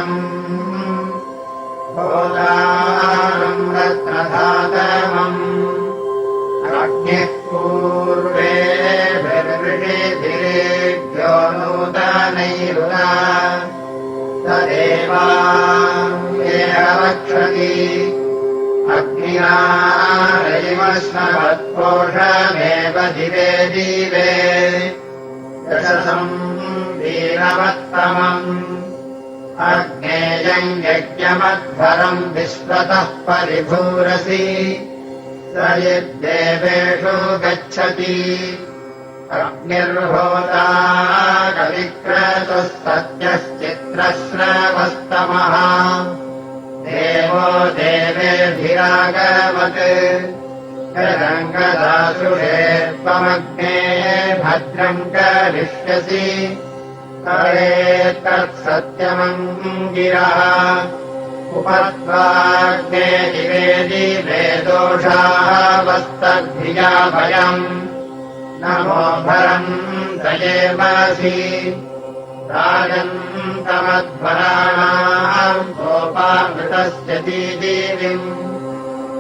भोदारम् भोदारम् रत्नधातमम् अग्निः पूर्वेभिर्वृषिभिरेभ्यो नूतनैरुना तदेवा येहवक्षति अग्निनारैवस्मवत्पोषमेव दिवे दिवे यशसम् वीरवत्तमम् अग्नेयम् यज्ञमध्वरम् विश्वतः परिभूरसि स यद्देवेषु गच्छति अग्निर्होता कविक्रतुस्तत्यश्चित्रश्रवस्तमः देवो देवेभिरागमत् रङ्गदासुषेत्वमग्ने भद्रम् करिष्यसि तत्सत्यमङ्गिरः उपत्वाग्ने दिवे दिवे दोषाः वस्तद्भिया भयम् नमो भरम् दयेमसि राजन्तमध्वराणाम् गोपामृतस्य दीदीविम्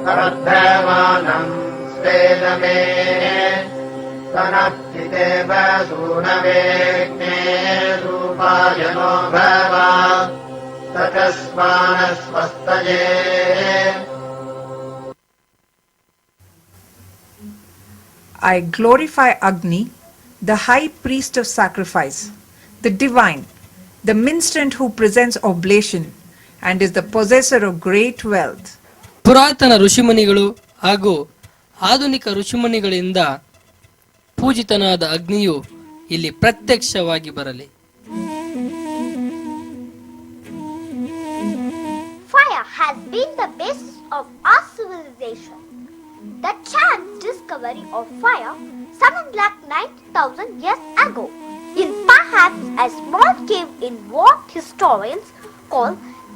वर्धमानम् स्वेदमे सनप्तिदेव सूनवेग्ने रूपायनो भव ततस्मानस्वस्तये. I glorify Agni, the high priest of sacrifice, the divine, the ministrant who presents oblation and is the possessor of great wealth. ಪುರಾತನ ಋಷಿಮುನಿಗಳು ಹಾಗೂ ಆಧುನಿಕ ಋಷಿಮುನಿಗಳಿಂದ ಪೂಜಿತನಾದ ಅಗ್ನಿಯು ಇಲ್ಲಿ ಪ್ರತ್ಯಕ್ಷವಾಗಿ ಬರಲಿ. Fire has been the basis of our civilization. The chance discovery of fire 7,90,000 years ago in perhaps a small cave in what historians call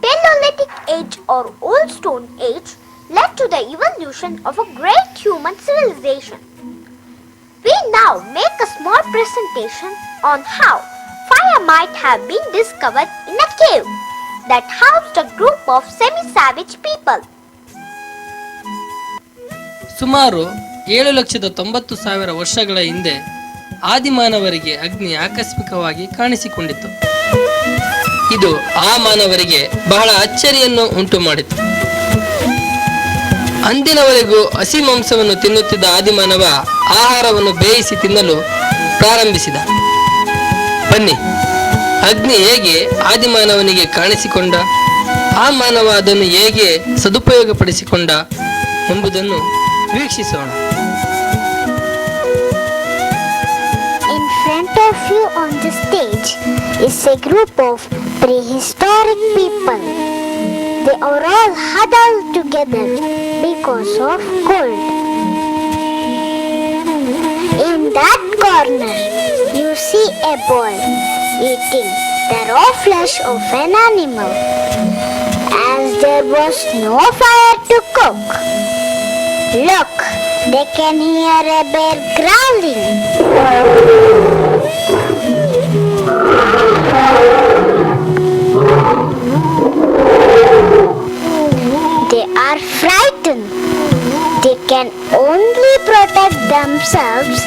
Paleolithic Age or Old Stone Age led to the evolution of a great human civilization. We now make a small presentation on how fire might have been discovered in a cave that housed a group of semi-savage people. ಸುಮಾರು 7,90,000 ವರ್ಷಗಳ ಹಿಂದೆ ಆದಿಮಾನವರಿಗೆ ಅಗ್ನಿ ಆಕಸ್ಮಿಕವಾಗಿ ಕಾಣಿಸಿಕೊಂಡಿತು. ಇದು ಆ ಮಾನವರಿಗೆ ಬಹಳ ಅಚ್ಚರಿಯನ್ನು ಉಂಟು ಮಾಡಿತು. ಅಂದಿನವರೆಗೂ ಹಸಿ ಮಾಂಸವನ್ನು ತಿನ್ನುತ್ತಿದ್ದ ಆದಿಮಾನವ ಆಹಾರವನ್ನು ಬೇಯಿಸಿ ತಿನ್ನಲು ಪ್ರಾರಂಭಿಸಿದ. ಬನ್ನಿ, ಅಗ್ನಿ ಹೇಗೆ ಆದಿಮಾನವನಿಗೆ ಕಾಣಿಸಿಕೊಂಡ, ಆ ಮಾನವ ಅದನ್ನು ಹೇಗೆ ಸದುಪಯೋಗಪಡಿಸಿಕೊಂಡ ಎಂಬುದನ್ನು ವೀಕ್ಷಿಸೋಣ. In front of you on the stage is a group of prehistoric people. They are all huddled together because of cold. In that corner, you see a boy eating the raw flesh of an animal, as there was no fire to cook. Look, they can hear a bear growling. They are frightened. They can only protect themselves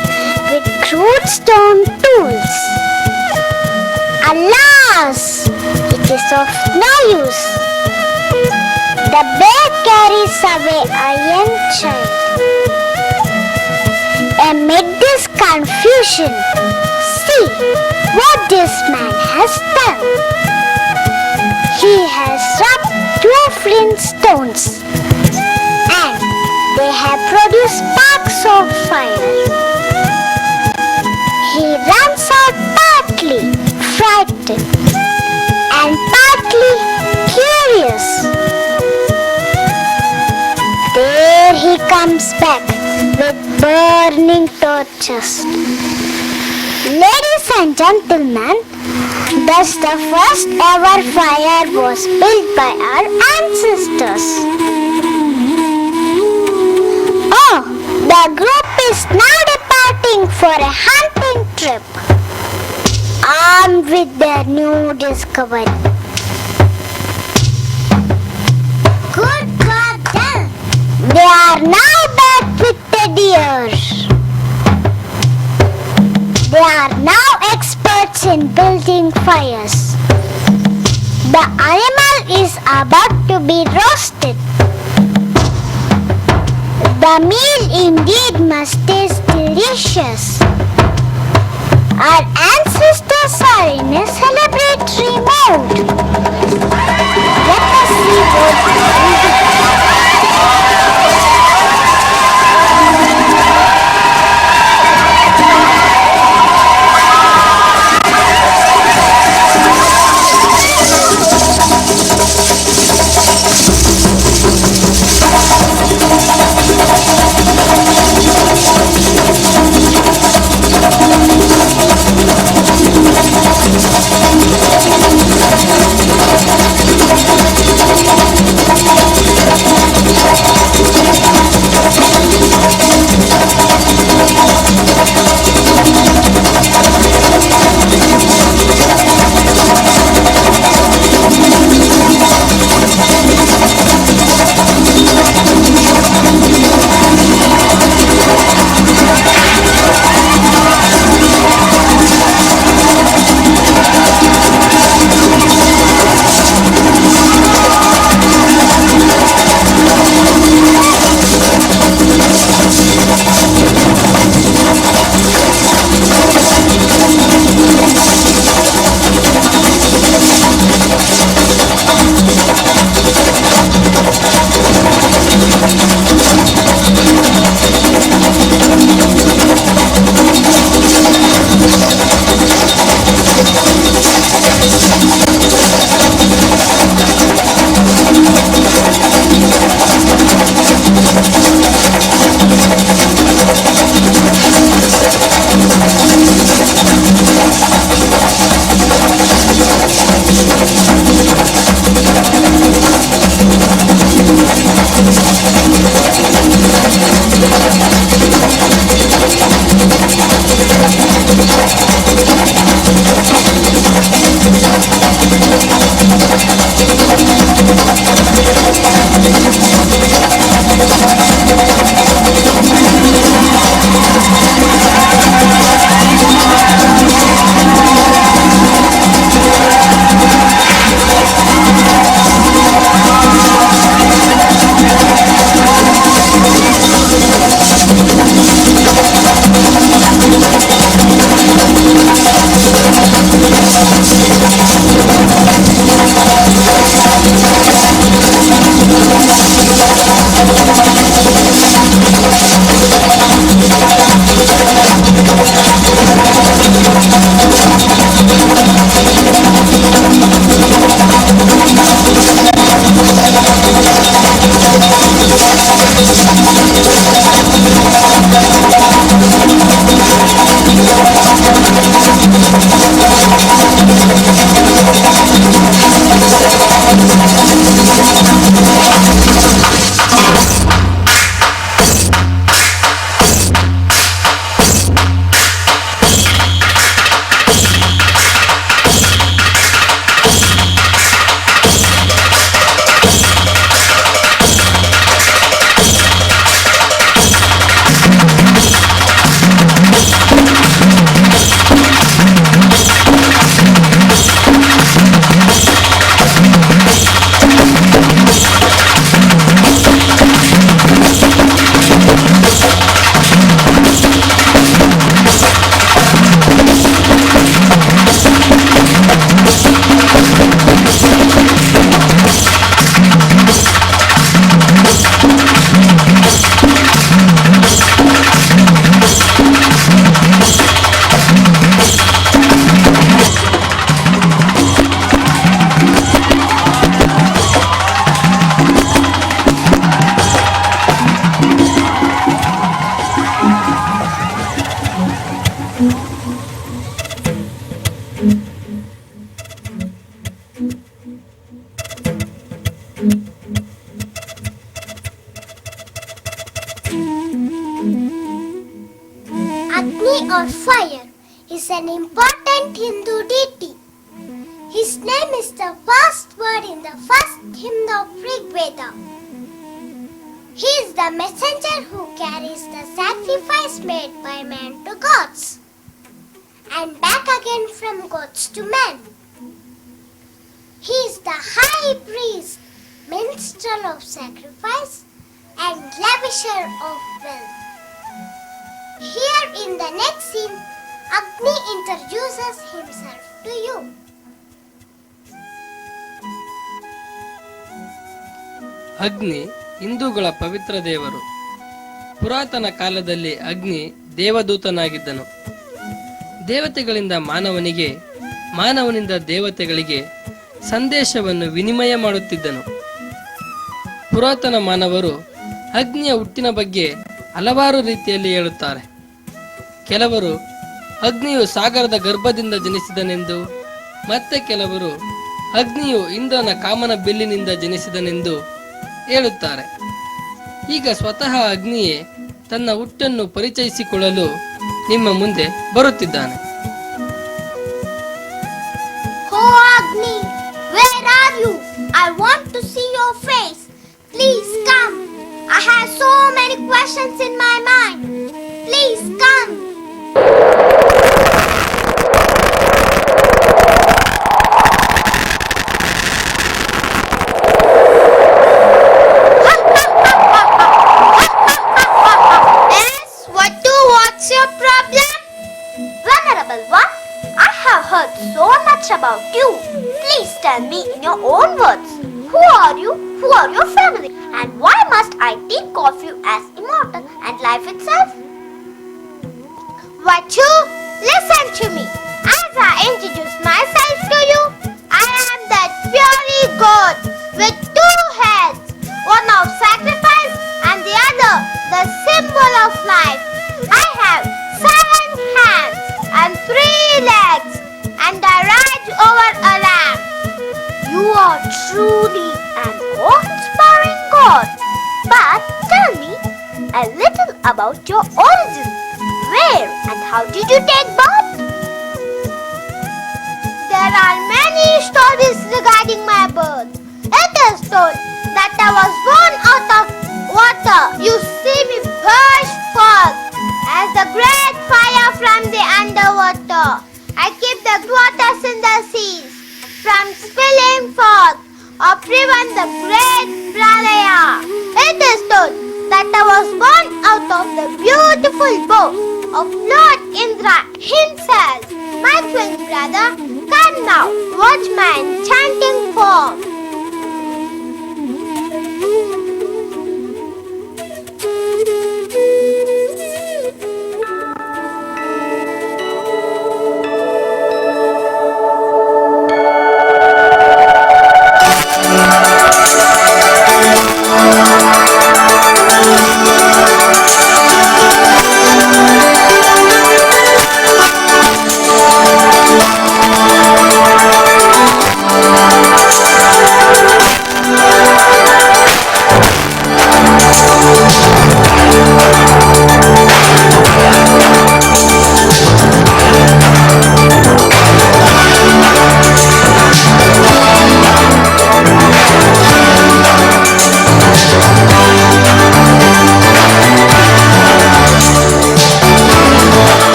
with crude stone tools. Alas, it is of no use. The bear carries away a young child. Amid this confusion, see what this man has done. He has rubbed 2 flint stones and they have produced sparks of fire. He runs out partly frightened and partly curious. There he comes back with burning torches. Ladies and gentlemen, thus the first ever fire was built by our ancestors. Oh, the group is now departing for a hunting trip, armed with their new discovery. They are now back with the deer. They are now experts in building fires. The animal is about to be roasted. The meal indeed must taste delicious. Our ancestors are in a celebratory mood. Let us see what Agni or fire is an important Hindu deity. His name is the first word in the first hymn of Rig Veda. He is the messenger who carries the sacrifice made by man to gods and back again from gods to men. He is the high priest, minstrel of sacrifice and lavisher of wealth. Here in the next scene, Agni introduces himself to you. ಅಗ್ನಿ ಹಿಂದೂಗಳ ಪವಿತ್ರ ದೇವರು. ಪುರಾತನ ಕಾಲದಲ್ಲಿ ಅಗ್ನಿ ದೇವದೂತನಾಗಿದ್ದನು. ದೇವತೆಗಳಿಂದ ಮಾನವನಿಗೆ, ಮಾನವನಿಂದ ದೇವತೆಗಳಿಗೆ ಸಂದೇಶವನ್ನು ವಿನಿಮಯ ಮಾಡುತ್ತಿದ್ದನು. ಪುರಾತನ ಮಾನವರು ಅಗ್ನಿಯ ಹುಟ್ಟಿನ ಬಗ್ಗೆ ಹಲವಾರು ರೀತಿಯಲ್ಲಿ ಹೇಳುತ್ತಾರೆ. ಕೆಲವರು ಅಗ್ನಿಯು ಸಾಗರದ ಗರ್ಭದಿಂದ ಜನಿಸಿದನೆಂದು, ಮತ್ತೆ ಕೆಲವರು ಅಗ್ನಿಯು ಇಂದ್ರನ ಕಾಮನ ಬಿಲ್ಲಿನಿಂದ ಜನಿಸಿದನೆಂದು ಹೇಳುತ್ತಾರೆ. ಈಗ ಸ್ವತಃ ಅಗ್ನಿಯೇ ತನ್ನ ಹುಟ್ಟನ್ನು ಪರಿಚಯಿಸಿಕೊಳ್ಳಲು ನಿಮ್ಮ ಮುಂದೆ ಬರುತ್ತಿದ್ದಾನೆ. Oh Agni, where are you? I want to see your face. Please come. I have so many questions in my mind. Please come. Yes, what's your problem? Venerable one, I have heard so much about you. Please tell me in your own words. Who are you? Who are your family? And why must I think of you as immortal and life itself? Vachu, listen to me. As I introduce myself to you, I am that fiery god with two heads, one of sacrifice and the other the symbol of life. I have 7 hands and 3 legs, and I ride over a lamb. You are truly an awe-inspiring god. But tell me a little about your origin. Where and how did you take birth? There are many stories regarding my birth. It is told that I was born out of water. You see me burst forth as the great fire from the underwater. I keep the waters in the seas from spilling forth or prevent the great pralaya. It is told that I was born out of the beautiful bow of Lord Indra himself. My twin brother, come now, watch my enchanting form.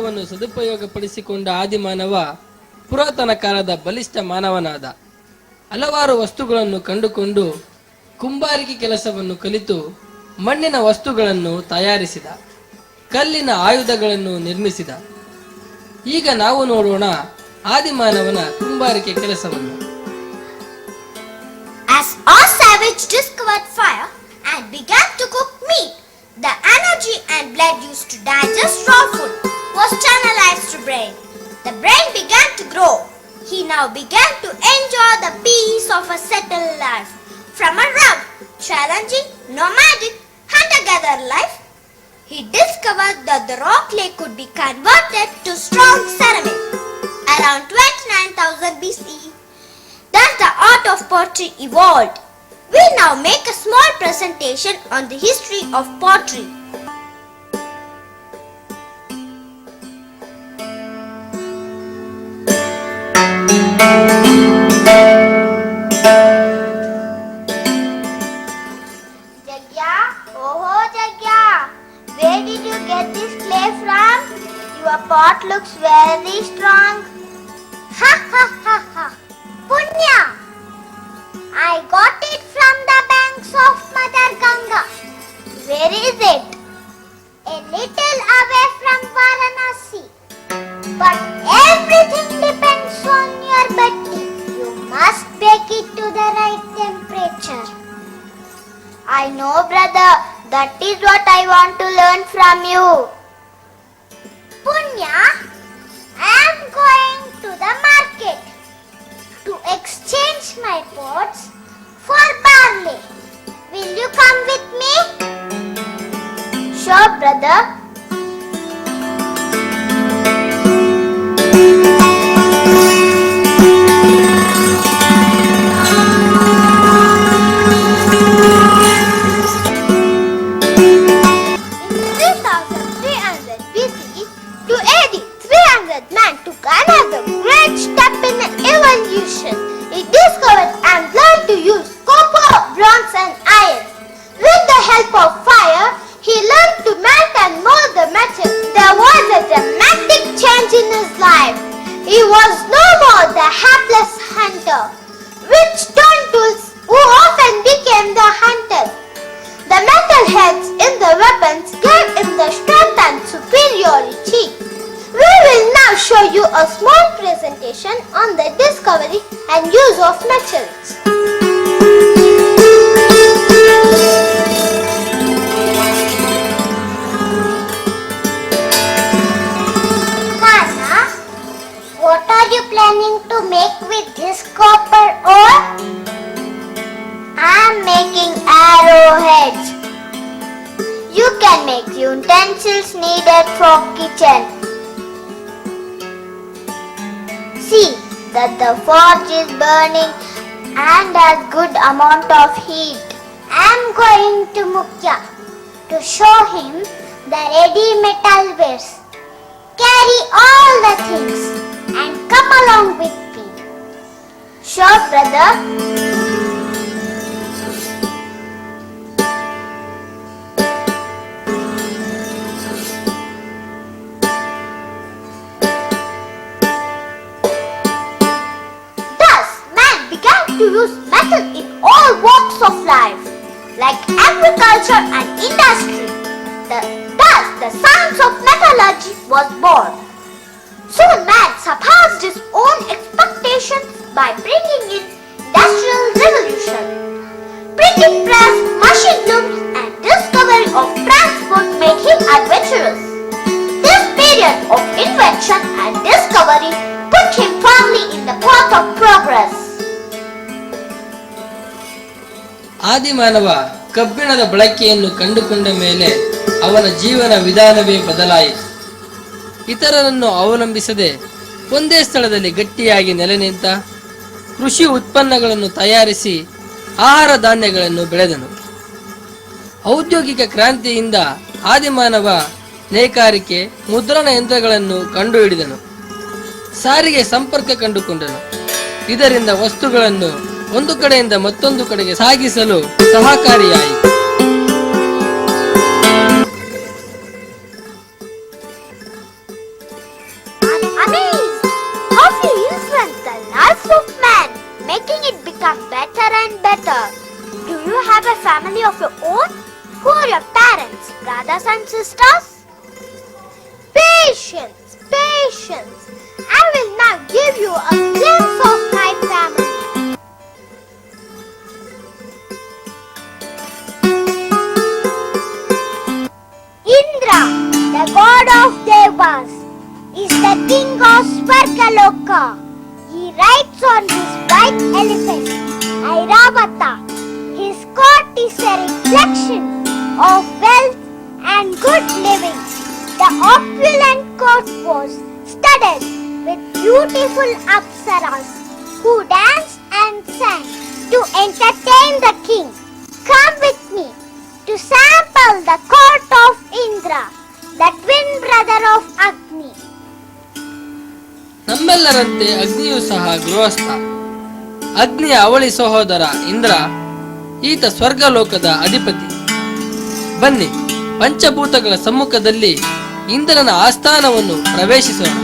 ಮಾರ್ಗವನ್ನು ಸದುಪಯೋಗಪಡಿಸಿಕೊಂಡ ಆದಿಮಾನವ ಪುರಾತನ ಕಾಲದ ಬಲಿಷ್ಠ ಮಾನವನಾದ. ಹಲವಾರು ವಸ್ತುಗಳನ್ನು ಕಂಡುಕೊಂಡು ಕುಂಬಾರಿಕೆ ಕೆಲಸವನ್ನು ಕಲಿತು ಮಣ್ಣಿನ ವಸ್ತುಗಳನ್ನು ತಯಾರಿಸಿದ, ಕಲ್ಲಿನ ಆಯುಧಗಳನ್ನು ನಿರ್ಮಿಸಿದ. ಈಗ ನಾವು ನೋಡೋಣ ಆದಿಮಾನವನ ಕುಂಬಾರಿಕೆ ಕೆಲಸವನ್ನು. As our savage discovered fire and began to cook meat, the energy and blood used to digest raw food was channelized to brain. The brain began to grow. He now began to enjoy the peace of a settled life. From a rough, challenging, nomadic, hunter-gatherer life, he discovered that the raw clay could be converted to strong ceramic. Around 29,000 BCE, thus the art of pottery evolved. We now make a small presentation on the history of pottery. Jagya, oh Jagya, where did you get this clay from? Your pot looks very strong. Ha ha ha ha. Punya, I got it from the banks of Mother Ganga. Where is it? A little away from Varanasi. But everything depends on your bhakti. You must bake it to the right temperature. I know, brother. That is what I want to learn from you. Punya, I am going to the market to exchange my pots for barley. Will you come with me? Sure, brother. He discovered and learned to use copper, bronze and iron. With the help of fire, he learned to melt and mold the metal. There was a dramatic change in his life. He was no more the hapless hunter with stone tools who often became the hunter. The metal heads in the weapons gave him the strength and superiority. We will now show you a small presentation on the discovery and use of metals. Kana, what are you planning to make with this copper ore? I am making arrowheads. You can make utensils needed for kitchen. See that the forge is burning and has good amount of heat. I am going to Mukya to show him the ready metal wares. Carry all the things and come along with me. Sure, brother. To use metal in all walks of life, like agriculture and industry. Thus, the science of metallurgy was born. Soon man surpassed his own expectations by bringing in industrial revolution. Printing press, machine looms and discovery of transport made him adventurous. This period of invention and discovery put him firmly in the path of progress. ಆದಿಮಾನವ ಕಬ್ಬಿಣದ ಬಳಕೆಯನ್ನು ಕಂಡುಕೊಂಡ ಮೇಲೆ ಅವನ ಜೀವನ ವಿಧಾನವೇ ಬದಲಾಯಿತು. ಇತರರನ್ನು ಅವಲಂಬಿಸದೆ ಒಂದೇ ಸ್ಥಳದಲ್ಲಿ ಗಟ್ಟಿಯಾಗಿ ನೆಲೆ ನಿಂತ, ಕೃಷಿ ಉತ್ಪನ್ನಗಳನ್ನು ತಯಾರಿಸಿ ಆಹಾರ ಧಾನ್ಯಗಳನ್ನು ಬೆಳೆದನು. ಔದ್ಯೋಗಿಕ ಕ್ರಾಂತಿಯಿಂದ ಆದಿಮಾನವ ನೇಕಾರಿಕೆ, ಮುದ್ರಣ ಯಂತ್ರಗಳನ್ನು ಕಂಡುಹಿಡಿದನು. ಸಾರಿಗೆ ಸಂಪರ್ಕ ಕಂಡುಕೊಂಡನು. ಇದರಿಂದ ವಸ್ತುಗಳನ್ನು ಒಂದು ಕಡೆಯಿಂದ ಮತ್ತೊಂದು ಕಡೆಗೆ ಸಾಗಿಸಲು ಸಹಕಾರಿಯಾಯಿತು. better and better. Do you have a family of your own? Who are your parents, brothers and sisters? Patience, patience. I will now give you a glimpse of my family. Indra, the god of Devas, is the king of Svargaloka. He rides on his white elephant, Airavata. His court is a reflection of wealth and good living. The opulent court was studded with beautiful apsaras who danced and sang to entertain the king. Come with me to sample the court of Indra, the twin brother of Agni. ನಮ್ಮೆಲ್ಲರಂತೆ ಅಗ್ನಿಯೂ ಸಹ ಗೃಹಸ್ಥ. ಅಗ್ನಿಯ ಅವಳಿ ಸಹೋದರ ಇಂದ್ರ, ಈತ ಸ್ವರ್ಗಲೋಕದ ಅಧಿಪತಿ. ಬನ್ನಿ, ಪಂಚಭೂತಗಳ ಸಮ್ಮುಖದಲ್ಲಿ ಇಂದ್ರನ ಆಸ್ಥಾನವನ್ನು ಪ್ರವೇಶಿಸೋಣ.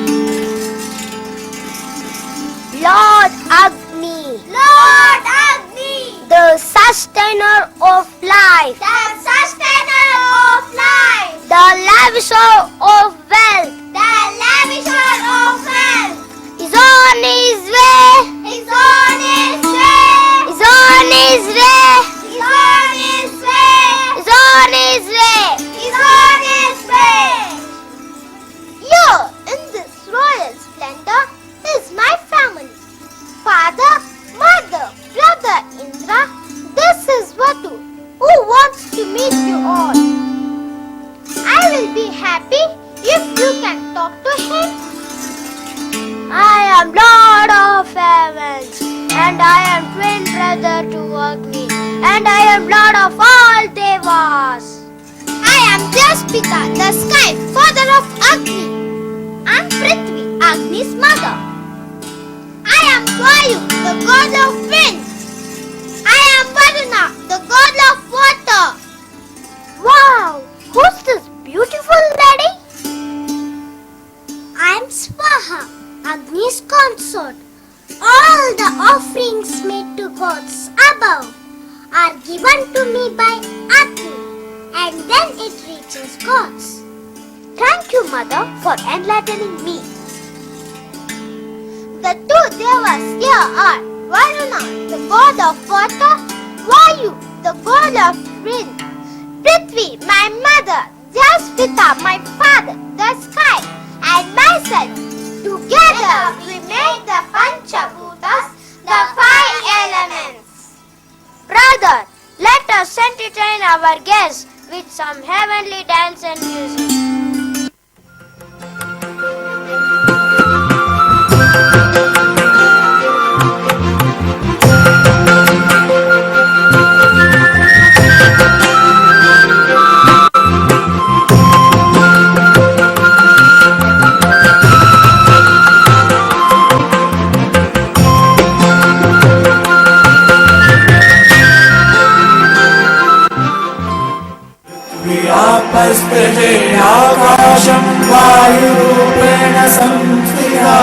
Lord Agni, Lord Agni, the sustainer of life, the sustainer of life, the lavisher of wealth, the lavisher of wealth, is on his way, is on his way, is on his way, is on his way, is on his way, is on his way. Here in this royal splendor is my family. Father, mother, brother Indra, this is Vatu, who wants to meet you all. I will be happy if you can talk to him. I am Lord of Heavens, and I am twin brother to Agni, and I am Lord of all Devas. I am Jaspita, the sky father of Agni. I am Prithvi, Agni's mother. I am Vayu, the god of wind. I am Varuna, the god of water. Wow, who's this beautiful lady? I am Swaha, Agni's consort. All the offerings made to gods above are given to me by Agni, and then it reaches gods. Thank you, Mother, for enlightening me. The two devas here are Varuna, the god of water, Vayu, the god of wind, Prithvi, my mother, Jaspita, my father, the sky, and myself. Together we make the Panchabhutas, the five elements. Brother, let us entertain our guests with some heavenly dance and music. आपस्ते आकाशं वायुरूपेण संस्थिता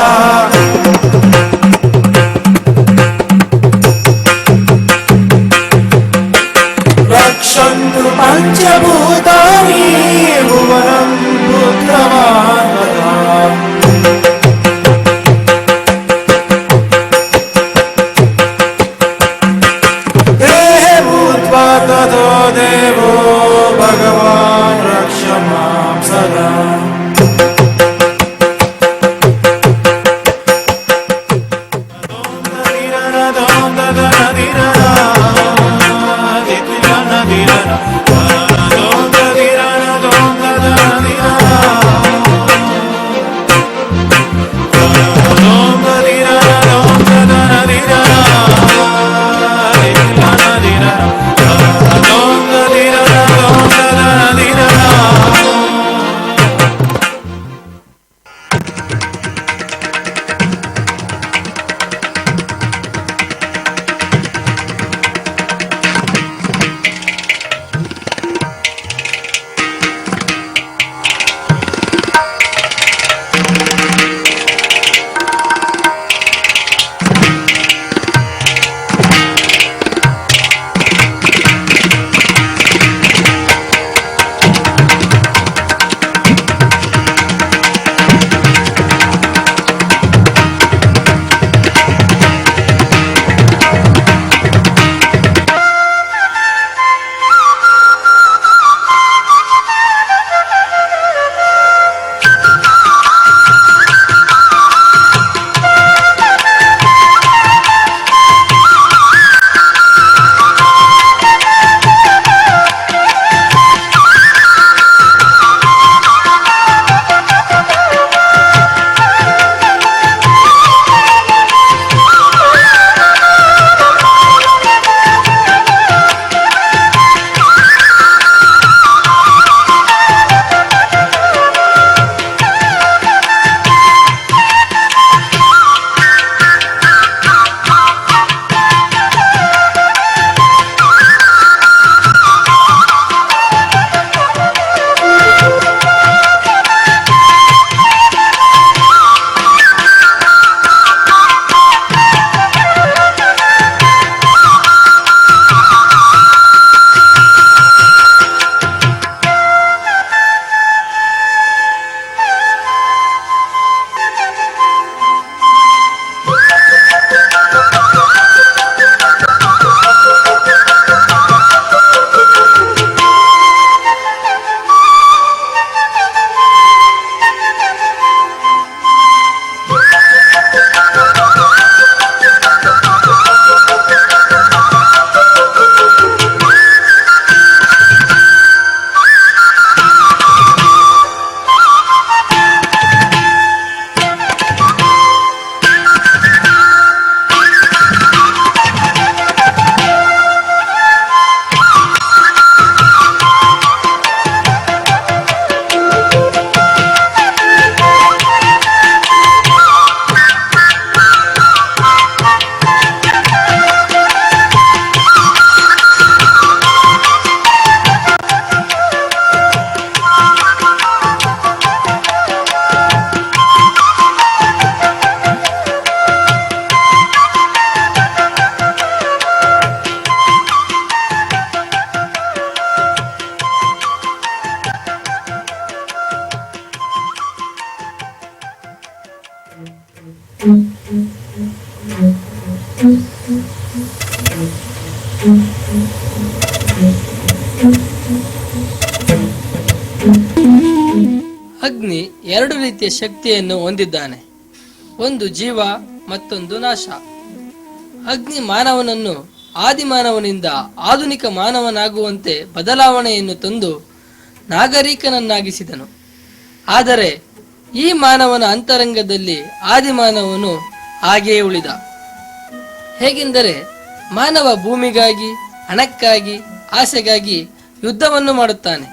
रक्षन्तु पञ्चभूतानि भुवनं पुत्रमानता देहे भूत्वा ततो देवो भगवान् रक्ष मां सदा ಅಗ್ನಿ ಎರಡು ರೀತಿಯ ಶಕ್ತಿಯನ್ನು ಹೊಂದಿದ್ದಾನೆ. ಒಂದು ಜೀವ, ಮತ್ತೊಂದು ನಾಶ. ಅಗ್ನಿ ಮಾನವನನ್ನು ಆದಿಮಾನವನಿಂದ ಆಧುನಿಕ ಮಾನವನಾಗುವಂತೆ ಬದಲಾವಣೆಯನ್ನು ತಂದು ನಾಗರಿಕನನ್ನಾಗಿಸಿದನು. ಆದರೆ ಈ ಮಾನವನ ಅಂತರಂಗದಲ್ಲಿ ಆದಿಮಾನವನು ಹಾಗೆಯೇ ಉಳಿದ. ಹೇಗೆಂದರೆ ಮಾನವ ಭೂಮಿಗಾಗಿ, ಹಣಕ್ಕಾಗಿ, ಆಸೆಗಾಗಿ ಯುದ್ಧವನ್ನು ಮಾಡುತ್ತಾನೆ.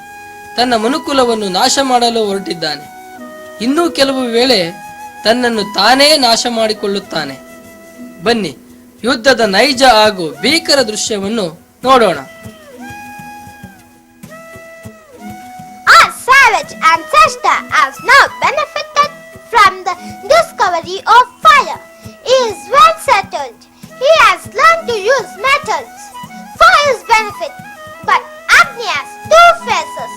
ತನ್ನ ಮನುಕುಲವನ್ನು ನಾಶ ಮಾಡಲು ಹೊರಟಿದ್ದಾನೆ. ಇನ್ನೂ ಕೆಲವು ವೇಳೆ ತನ್ನನ್ನು ತಾನೇ ನಾಶ ಮಾಡಿಕೊಳ್ಳುತ್ತಾನೆ. ಬನ್ನಿ, ಯುದ್ಧದ ನೈಜ ಹಾಗೂ ಭೀಕರ ದೃಶ್ಯವನ್ನು ನೋಡೋಣ. Our savage ancestor has now benefited from the discovery of fire. He is well settled. He has learned to use metals for his benefit. But Agni has two faces,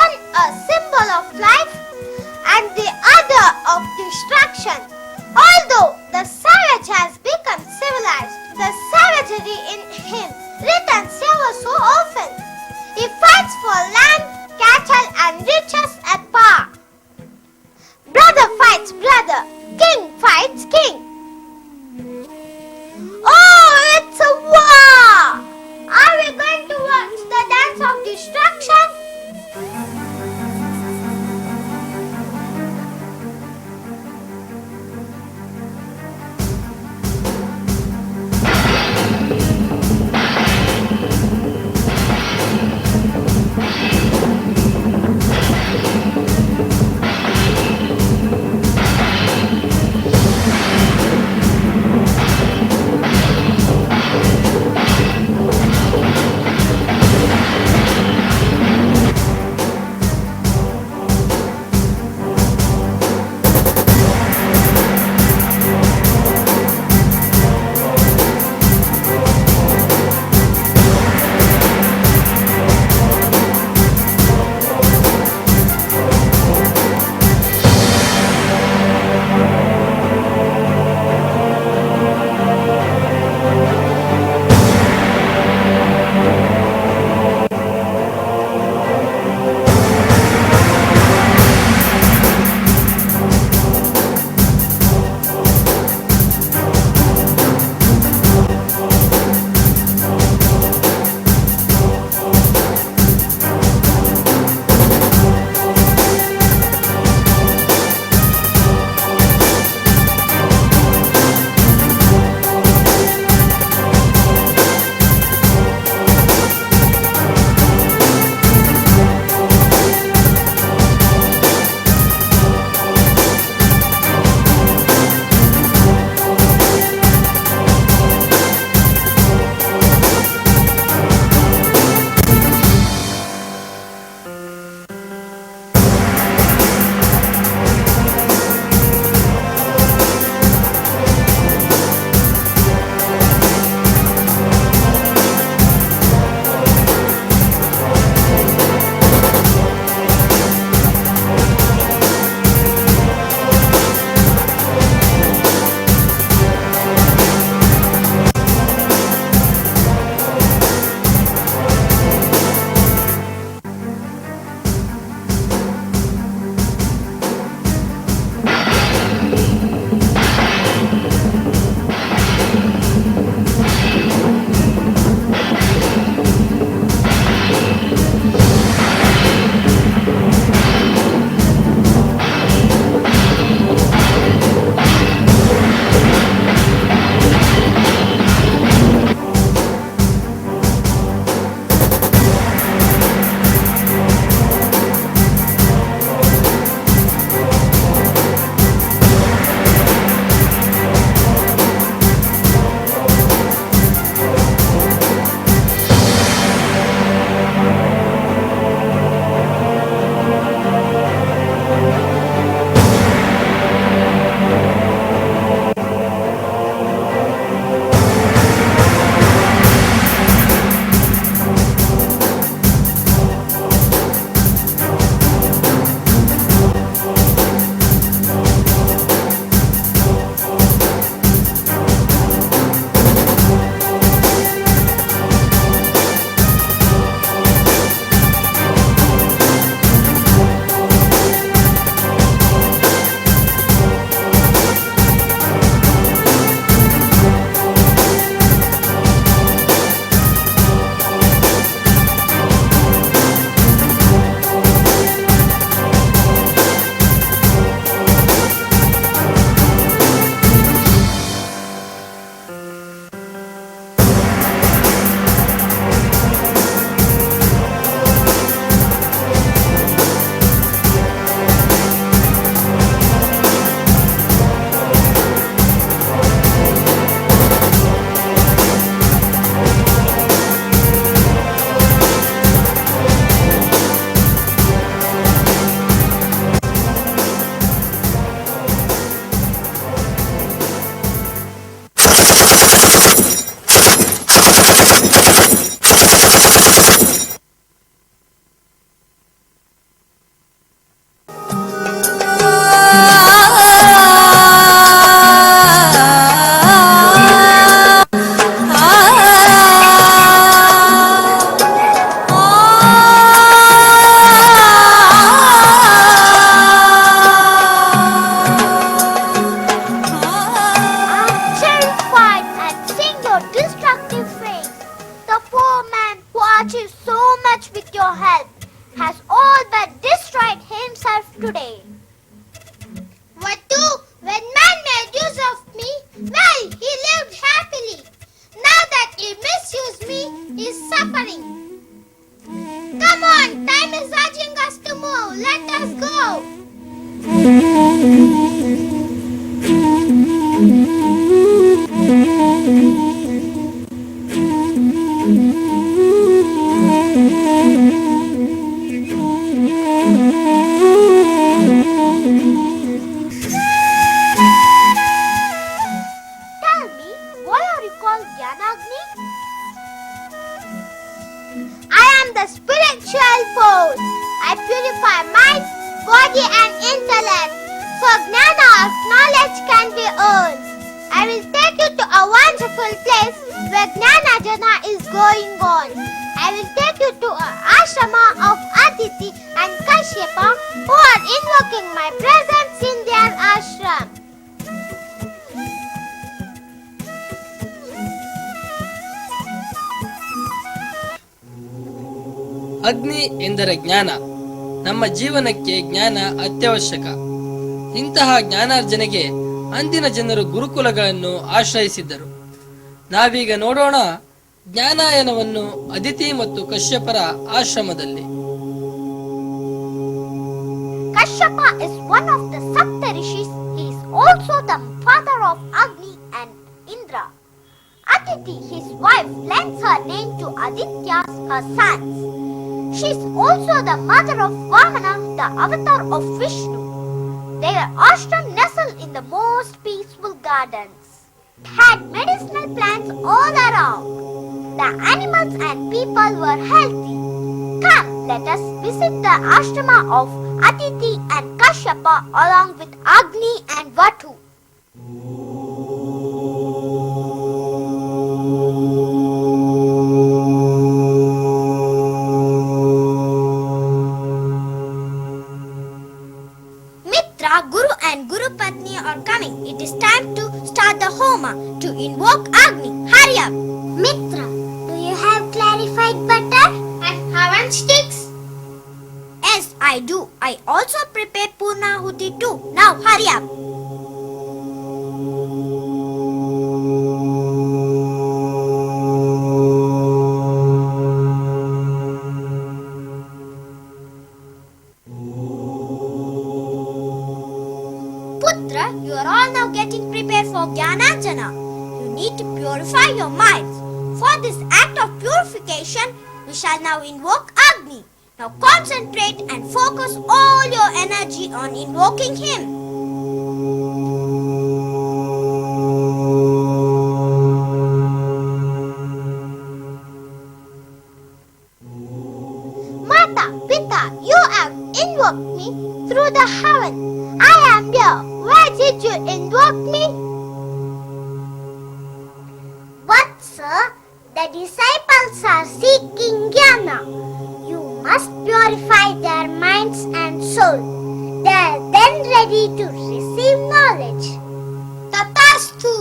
one a symbol of life and the other of destruction. Although the savage has become civilized, the savagery in him returns ever so often. He fights for land, cattle and riches and power. Brother fights brother, king fights king. Oh, it's a war! Are we going to watch the dance of destruction? the poor man who achieved so much with your help has all but destroyed himself today. Vatu, when man made use of me, well, he lived happily. Now that he misused me, he is suffering. Come on, time is urging us to move. Let us go. Tell me, why are you called Agni? I am the spiritual force. I purify mind, body and intellect. So Gnana of knowledge can be earned. I will take you to a wonderful place where Gnana Jana is going on. I will take you to an ashrama of Aditi and Kashyapa who are invoking my presence in their ashram. ಅಗ್ನಿ ಎಂದರೆ ಜ್ಞಾನ. ನಮ್ಮ ಜೀವನಕ್ಕೆ ಜ್ಞಾನ ಅತ್ಯವಶ್ಯಕ. ಇಂತಹ ಜ್ಞಾನಾರ್ಜನೆಗೆ ಅಂದಿನ ಜನರು ಗುರುಕುಲಗಳನ್ನು ಆಶ್ರಯಿಸಿದ್ದರು. ನಾವೀಗ ನೋಡೋಣ ಜ್ಞಾನಾಯನವನ್ನು ಅದಿತಿ ಮತ್ತು ಕಶ್ಯಪರ ಆಶ್ರಮದಲ್ಲಿ. Kashyapa is one of the Saptarishis. He is also the father of Agni and Indra. Aditi, his wife, lends her name to Adityas, her sons. She is also the mother of Bhavana, the avatar of Vishnu. Their ashram nestled in the most peaceful gardens. It had medicinal plants all around. The animals and people were healthy. Come, let us visit the ashrama of Aditi and Kashyapa along with Agni and Vatu. Mitra, Guru and Guru Patni are coming. It is time to start the Homa to invoke Agni. Hurry up! Mitra, do you have clarified butter and Havan sticks? Yes, I do. I also prepared Purnahuti too. Now hurry up! Putra, you are all now getting prepared for Jnananjana. You need to purify your minds. For this act of purification, we shall now invoke Agni. Now concentrate and focus all your energy on invoking him. Mata, Pita, you have invoked me through the heaven. I am here. Where did you invoke me? What, sir? The disciples are seeking Jnana. You must purify their minds and soul. They are then ready to receive knowledge. Tatastu!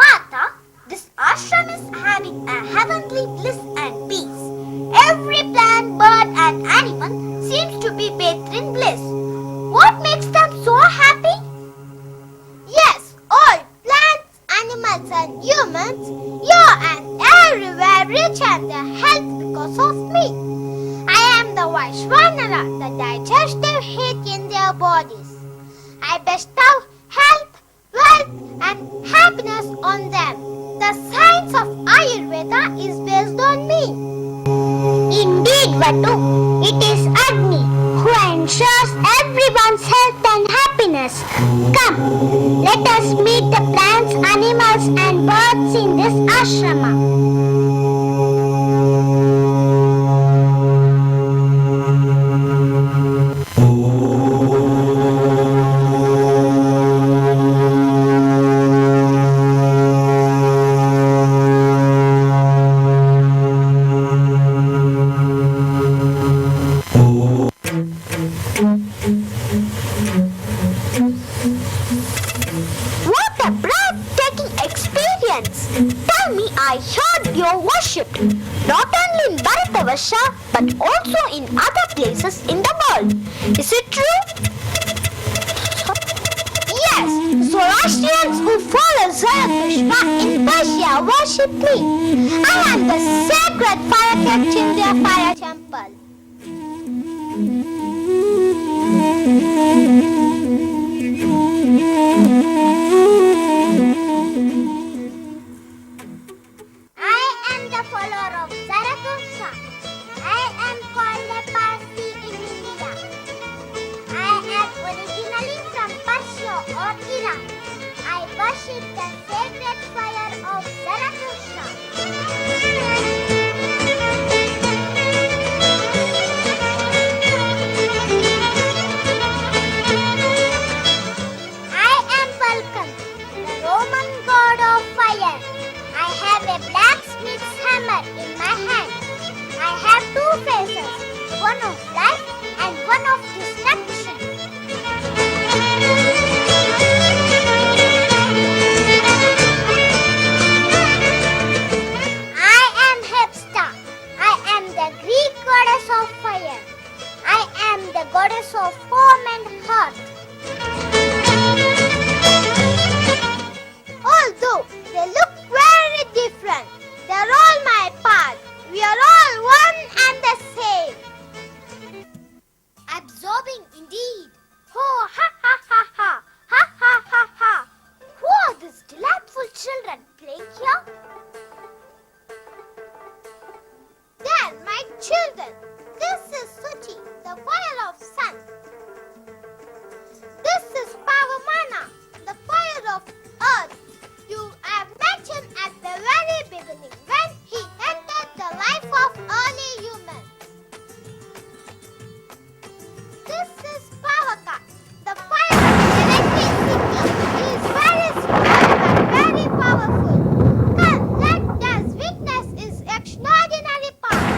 Mata, this ashram is having a heavenly bliss and peace. Every plant, bird and animal seems to be bathed in bliss. What makes them so happy? Yes, all plants, animals and humans, you and everywhere rich and their health because of me. I am the Vaishvanara, the digestive heat in their bodies. I bestow health, wealth and happiness on them. The science of Ayurveda is based on me. Indeed, Vatu, it is Agni who ensures everyone's health and happiness. Come, let us meet the plants, animals and birds in this ashrama. What a breathtaking experience! Tell me, I heard your worship worshipped not only in Bharatavarsha but also in other places in the world. Is it true? Yes, Zoroastrians who follow Zarathustra in Persia worship me. I am the sacred fire kept in their fire temple. I am the follower of Zarathustra. I am called a Parsi in India. I am originally from Persia or Iran. I worship the sacred fire of Zarathustra. I am Vulcan, the Roman god of fire. I have a blacksmith's hammer in my hand. I have two faces, one of life and one of destruction. I am Hepsta. I am the Greek goddess of fire. I am the goddess of home and hearth. Although they look very different, they are all my part. We are all one and the same. Absorbing indeed. Oh, ha ha ha ha, ha ha ha ha. Who are these delightful children playing here? They are my children. This is Suchi, the fire of sun. This is Pavamana, the fire of earth. You have met him at the very beginning when he entered the life of early humans. This is Pavaka, the fire of electricity. He is very small but very powerful. Come, let us witness his extraordinary power.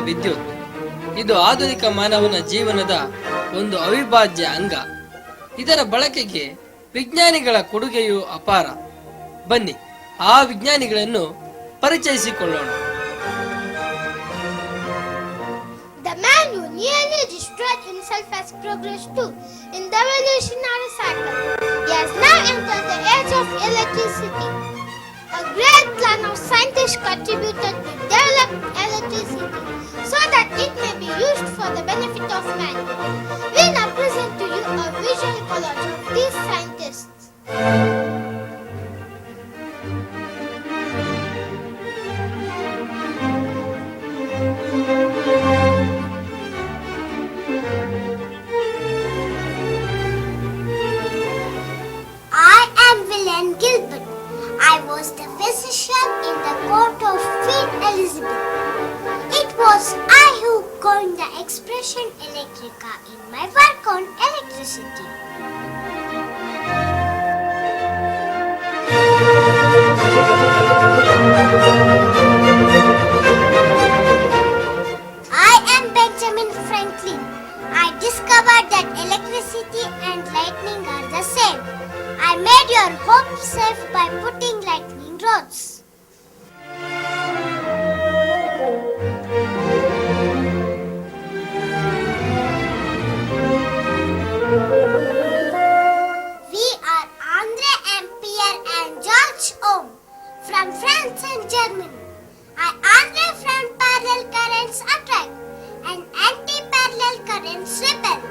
ವಿದ್ಯುತ್. ಇದು ಆಧುನಿಕ ಮಾನವನ ಜೀವನದ ಒಂದು ಅವಿಭಾಜ್ಯ ಅಂಗ. ಇದರ ಬಳಕೆಗೆ ವಿಜ್ಞಾನಿಗಳ ಕೊಡುಗೆಯು ಅಪಾರ. ಬನ್ನಿ ಆ ವಿಜ್ಞಾನಿಗಳನ್ನು ಪರಿಚಯಿಸಿಕೊಳ್ಳೋಣ. The man who nearly destroyed himself has progressed too in the evolutionary cycle. He has now entered the age of electricity. A great plan of scientists contributed to develop electricity so that it may be used for the benefit of man. We now present to you a visual collage of these scientists. I am William Gilbert. I was the physician in the court of Queen Elizabeth. It was I who coined the expression electrica in my work on electricity. I am Benjamin Franklin. I discovered that electricity and lightning are the same. I made your home safe by putting lightning rods. We are Andre Ampere and George Ohm from France and Germany. Andre from parallel currents attract and anti-parallel currents repel.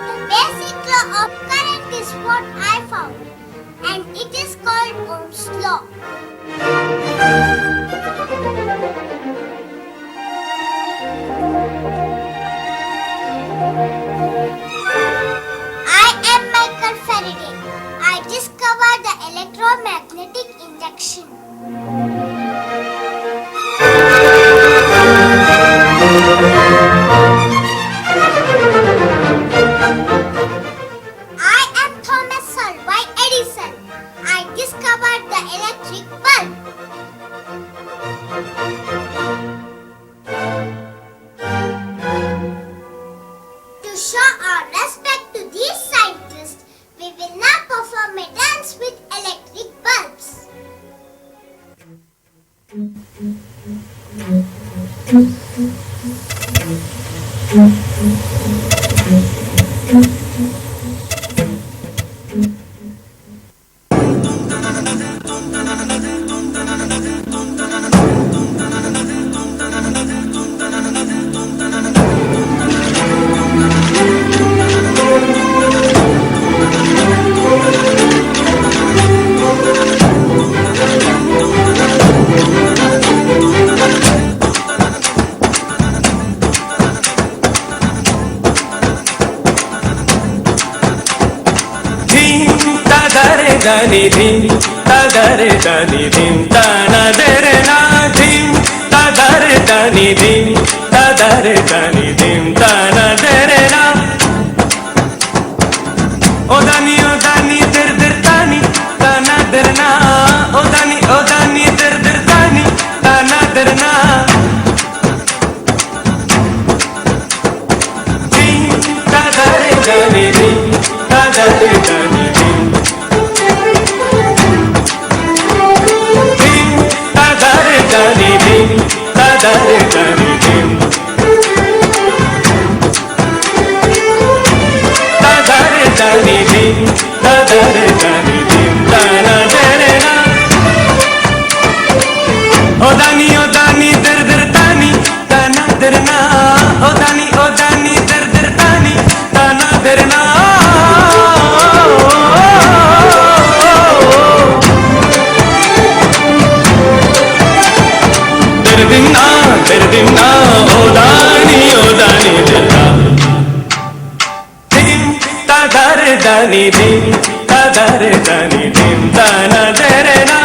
The basic law of current is what I found, and it is called Ohm's law. I am Michael Faraday. I discovered the electromagnetic induction. I am Thomas Alva Edison. I discovered the electric bulb. To show our respect to these scientists, we will now perform a dance with electric bulbs. dani dim tadare dani dim tanadere na dim tadare dani dim tadare dani dim tanadere na odani dir dir tani tanadere na odani dir dir tani tanadere na dim tadare dani dim tadare dani dim dani dim tadare dani dim tadare dani dim tadare dani dim tanadere na odani dir dir tani tanadere na odani dir dir tani tanadere na Derdinna odani dirna dim tadare dani dim tadare dani dim tanadere na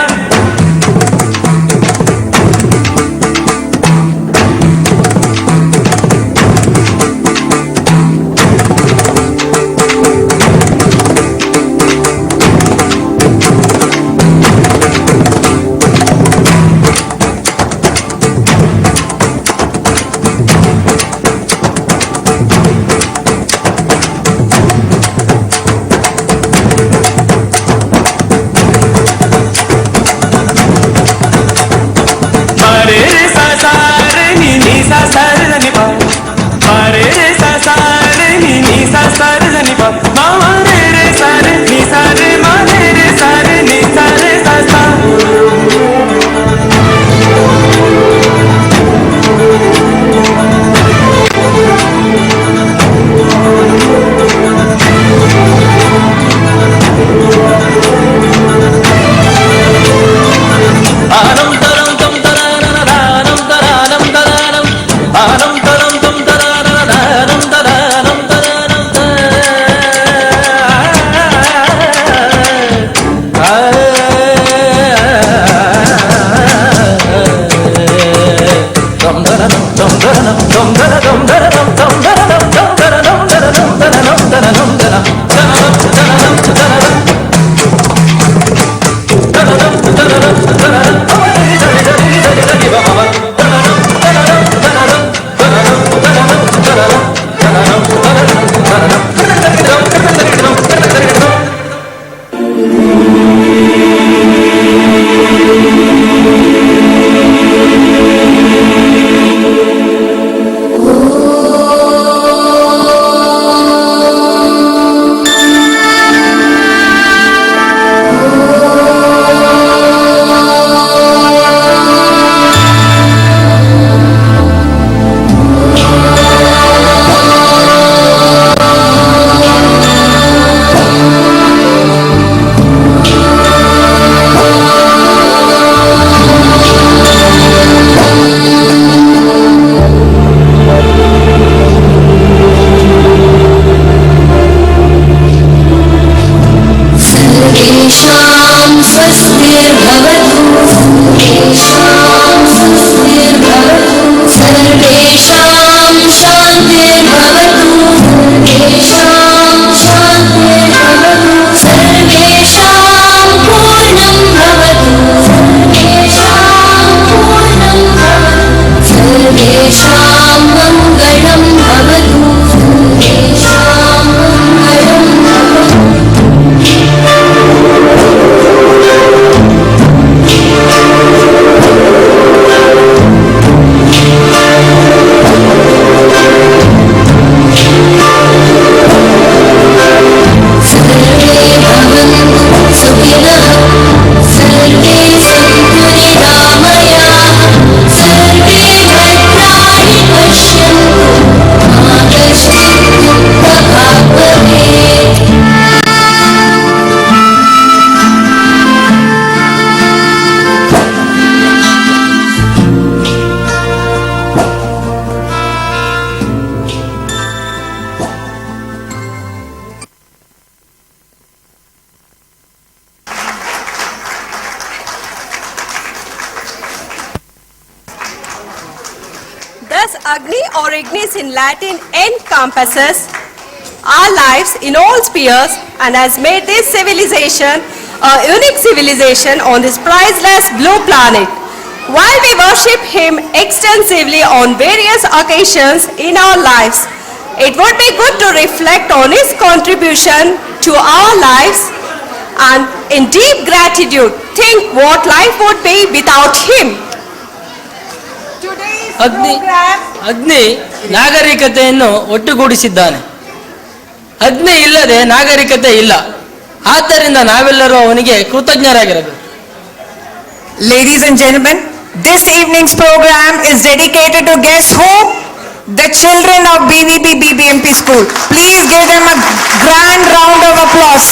Ignis in Latin encompasses our lives in all spheres and has made this civilization a unique civilization on this priceless blue planet. While we worship him extensively on various occasions in our lives, it would be good to reflect on his contribution to our lives and in deep gratitude think what life would be without him. Today's ಅಗ್ನಿ program ಅಗ್ನಿ ನಾಗರಿಕತೆಯನ್ನು ಒಟ್ಟುಗೂಡಿಸಿದ್ದಾನೆ. ಅಗ್ನಿ ಇಲ್ಲದೆ ನಾಗರಿಕತೆ ಇಲ್ಲ. ಆದ್ದರಿಂದ ನಾವೆಲ್ಲರೂ ಅವನಿಗೆ ಕೃತಜ್ಞರಾಗಿರಬೇಕು. Ladies and gentlemen, this evening's program is dedicated to guess who? The children of BBMP school. Please give them a grand round of applause.